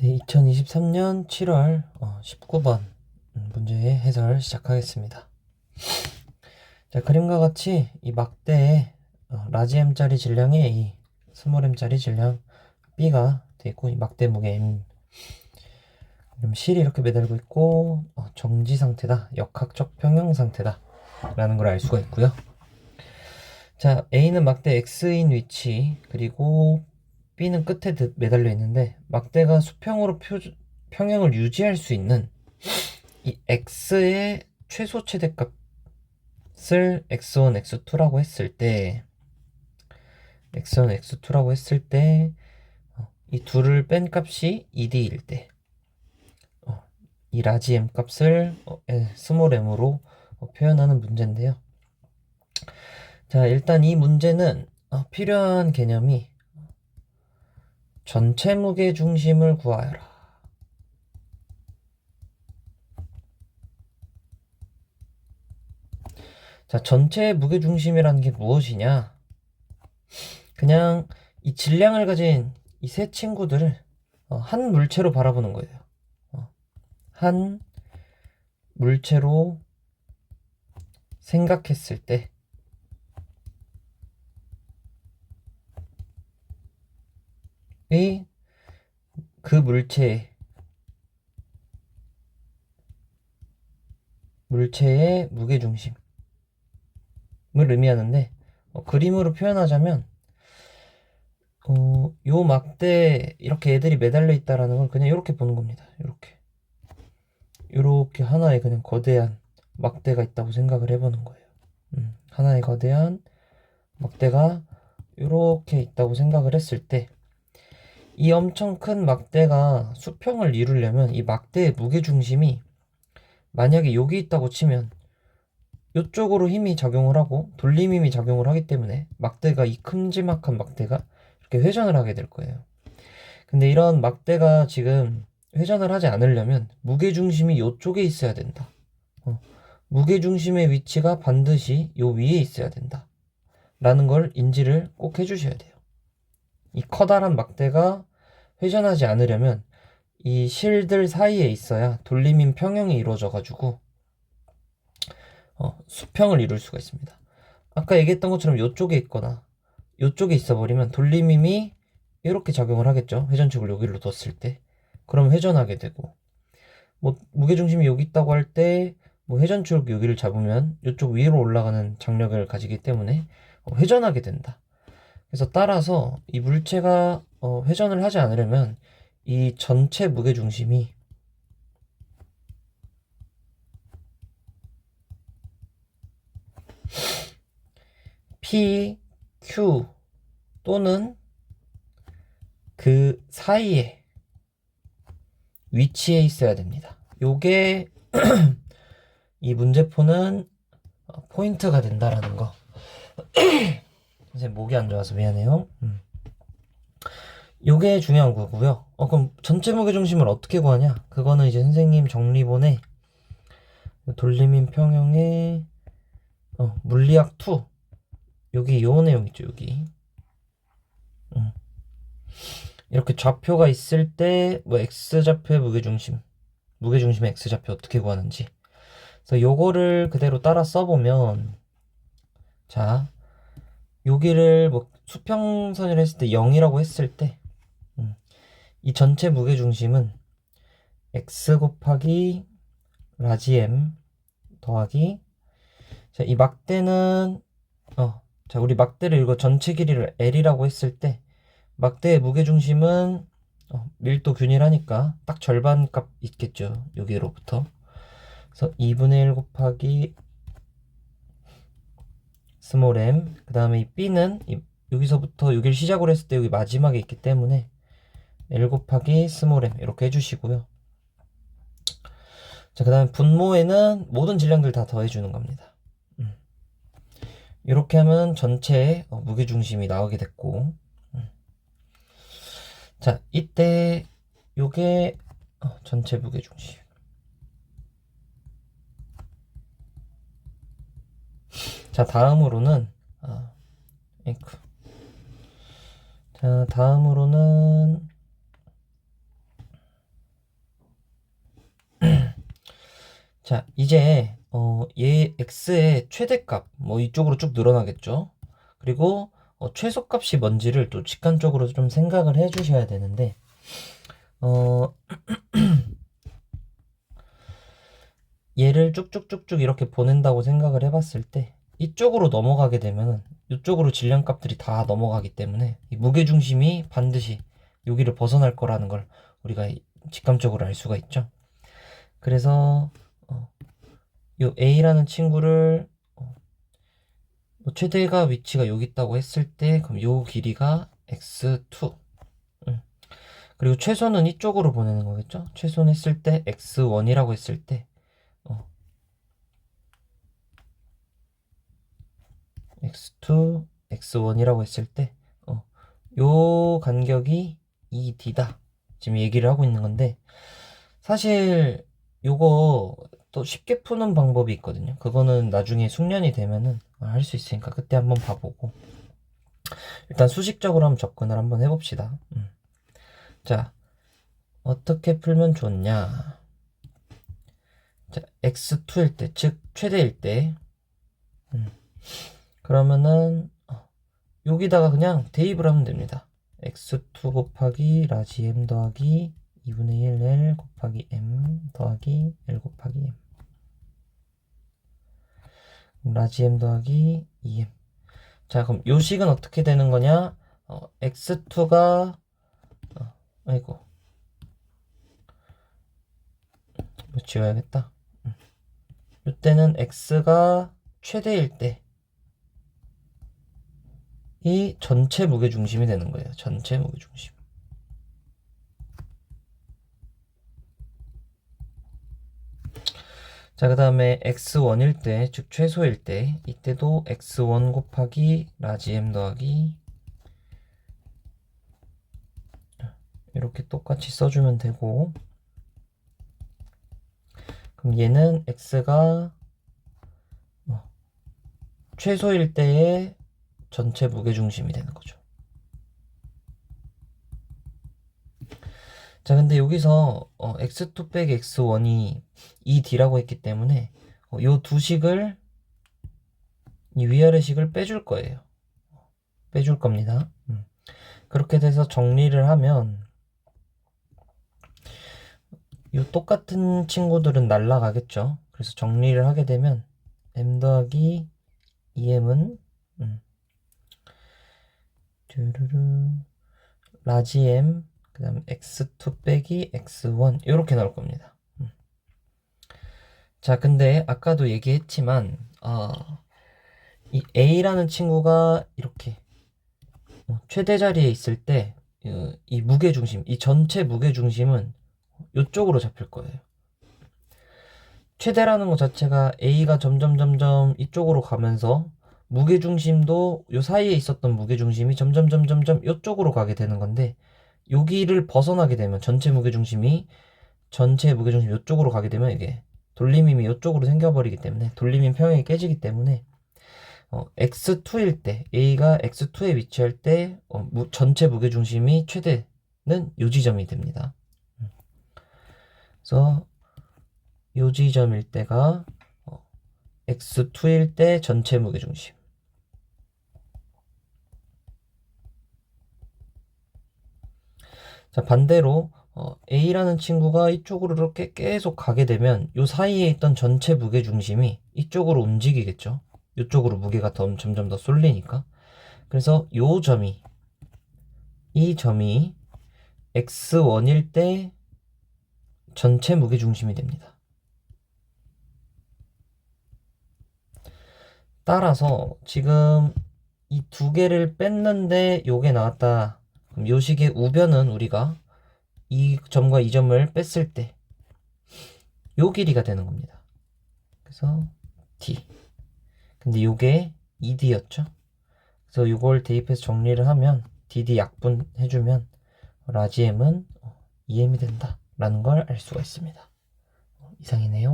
네, 2023년 7월 19번 문제의 해설 시작하겠습니다. 자, 그림과 같이 이 막대에 라지 M짜리 질량에 이 스몰 M짜리 질량 B가 되어 있고, 이 막대 무게 M, 그럼 실이 이렇게 매달고 있고 정지 상태다, 역학적 평형 상태다 라는 걸 알 수가 있고요. 자, A는 막대 X인 위치, 그리고 B는 끝에 매달려 있는데, 막대가 수평으로 평형을 유지할 수 있는 이 X의 최소 최대값을 X1, X2라고 했을 때, X1, X2라고 했을 때, 이 둘을 뺀 값이 2D일 때, 이 라지 M 값을 스몰 m으로 표현하는 문제인데요. 자, 일단 이 문제는 필요한 개념이 전체 무게 중심을 구하여라. 자, 전체 무게 중심이라는 게 무엇이냐? 그냥 이 질량을 가진 이 세 친구들을 한 물체로 바라보는 거예요. 한 물체로 생각했을 때, 그 물체의 무게중심을 의미하는데, 그림으로 표현하자면 요 막대 이렇게 애들이 매달려 있다라는 걸 그냥 이렇게 보는 겁니다. 이렇게 하나의 그냥 거대한 막대가 있다고 생각을 해보는 거예요. 하나의 거대한 막대가 이렇게 있다고 생각을 했을 때, 이 엄청 큰 막대가 수평을 이루려면 이 막대의 무게중심이 만약에 여기 있다고 치면 이쪽으로 힘이 작용을 하고 돌림 힘이 작용을 하기 때문에 막대가, 이 큼지막한 막대가 이렇게 회전을 하게 될 거예요. 근데 이런 막대가 지금 회전을 하지 않으려면 무게중심이 이쪽에 있어야 된다. 무게중심의 위치가 반드시 요 위에 있어야 된다 라는 걸 인지를 꼭 해주셔야 돼요. 이 커다란 막대가 회전하지 않으려면 이 실들 사이에 있어야 돌림인 평형이 이루어져 가지고 수평을 이룰 수가 있습니다. 아까 얘기했던 것처럼 이쪽에 있거나 이쪽에 있어 버리면 돌림힘이 이렇게 작용을 하겠죠. 회전축을 여기로 뒀을 때. 그럼 회전하게 되고, 뭐 무게중심이 여기 있다고 할 때 뭐 회전축 여기를 잡으면 이쪽 위로 올라가는 장력을 가지기 때문에 회전하게 된다. 그래서 따라서 이 물체가 회전을 하지 않으려면 이 전체 무게중심이 P, Q 또는 그 사이에 위치해 있어야 됩니다. 요게 이 문제포는 포인트가 된다라는 거. 선생님 목이 안 좋아서 미안해요. 요게 중요한 거고요. 그럼 전체 무게 중심을 어떻게 구하냐? 그거는 이제 선생님 정리본에 돌림인 평형의 물리학 2, 여기 요 내용 있죠. 여기 이렇게 좌표가 있을 때 뭐 x좌표의 무게중심의 x좌표 어떻게 구하는지, 그래서 요거를 그대로 따라 써보면, 자, 여기를 뭐 수평선을 했을 때 0이라고 했을 때, 이 전체 무게중심은 x 곱하기 라지 m 더하기, 자, 이 막대는 자, 우리 막대를 이거 전체 길이를 L이라고 했을 때 막대의 무게중심은 밀도 균일하니까 딱 절반 값 있겠죠. 여기로부터. 그래서 2분의 1 곱하기 스몰 m, 그 다음에 이 b는 여기서부터 여기를 시작으로 했을 때 여기 마지막에 있기 때문에 L 곱하기 스몰 m 이렇게 해주시고요. 자, 그 다음에 분모에는 모든 질량들 다 더해주는 겁니다. 이렇게 하면 전체 무게중심이 나오게 됐고, 자, 이때 요게 전체 무게중심. 자, 다음으로는 자, 다음으로는 자, 이제 얘 x의 최대값 뭐 이쪽으로 쭉 늘어나겠죠. 그리고 최소값이 뭔지를 또 직관적으로 좀 생각을 해 주셔야 되는데 얘를 쭉쭉쭉쭉 이렇게 보낸다고 생각을 해봤을 때 이쪽으로 넘어가게 되면은 이쪽으로 질량값들이 다 넘어가기 때문에 이 무게중심이 반드시 여기를 벗어날 거라는 걸 우리가 직감적으로 알 수가 있죠. 그래서 요 A라는 친구를 뭐 최대가 위치가 여기 있다고 했을 때 그럼 요 길이가 x2 그리고 최소는 이쪽으로 보내는 거겠죠. 최소는 했을 때 x1이라고 했을 때 x2, x1이라고 했을 때 요 간격이 2d다 지금 얘기를 하고 있는 건데, 사실 요거 또 쉽게 푸는 방법이 있거든요. 그거는 나중에 숙련이 되면은 할 수 있으니까 그때 한번 봐보고, 일단 수식적으로 한번 접근을 한번 해봅시다. 자, 어떻게 풀면 좋냐. 자, x2일 때, 즉 최대일 때 그러면은 여기다가 그냥 대입을 하면 됩니다. x2 곱하기 라지 m 더하기 2분의 1 L 곱하기 m 더하기 L 곱하기 m 라지 m 더하기 2m. 자, 그럼 요 식은 어떻게 되는 거냐. x2가 아이고 뭐 지워야겠다. 이때는 x가 최대일 때 이 전체 무게중심이 되는 거예요. 전체 무게중심. 자, 그 다음에 x1일 때, 즉 최소일 때 이때도 x1 곱하기 라지 m 더하기 이렇게 똑같이 써주면 되고, 그럼 얘는 x가 최소일 때의 전체 무게중심이 되는 거죠. 자, 근데 여기서 x2 빼기 x1이 2d라고 했기 때문에 요 두 식을, 이 위아래 식을 빼줄 거예요. 빼줄 겁니다. 그렇게 돼서 정리를 하면 요 똑같은 친구들은 날라가겠죠. 그래서 정리를 하게 되면 m 더하기 2m은 라지 m 그 다음 x2 빼기 x1 이렇게 나올 겁니다. 자, 근데 아까도 얘기했지만 이 a라는 친구가 이렇게 최대 자리에 있을 때 이 무게중심, 이 전체 무게중심은 이쪽으로 잡힐 거예요. 최대라는 것 자체가 a가 점점 이쪽으로 가면서 무게중심도 요 사이에 있었던 무게중심이 점점 이쪽으로 가게 되는 건데, 여기를 벗어나게 되면 전체 무게중심이 이쪽으로 가게 되면 이게 돌림힘이 이쪽으로 생겨버리기 때문에 돌림힘 평형이 깨지기 때문에 x2일 때, a가 x2에 위치할 때 전체 무게중심이 최대는 요 지점이 됩니다. 그래서 요 지점일 때가 x2일 때 전체 무게중심. 자, 반대로 a라는 친구가 이쪽으로 이렇게 계속 가게 되면 요 사이에 있던 전체 무게중심이 이쪽으로 움직이겠죠. 이쪽으로 무게가 점점 더 쏠리니까. 그래서 이 점이 x1일 때 전체 무게중심이 됩니다. 따라서 지금 이 두 개를 뺐는데 요게 나왔다. 그럼 요 식의 우변은 우리가 이 점과 이 점을 뺐을 때 요 길이가 되는 겁니다. 그래서 d. 근데 요게 2d였죠. 그래서 요걸 대입해서 정리를 하면 dd 약분 해주면 라지 m은 2m이 된다 라는 걸 알 수가 있습니다. 이상이네요.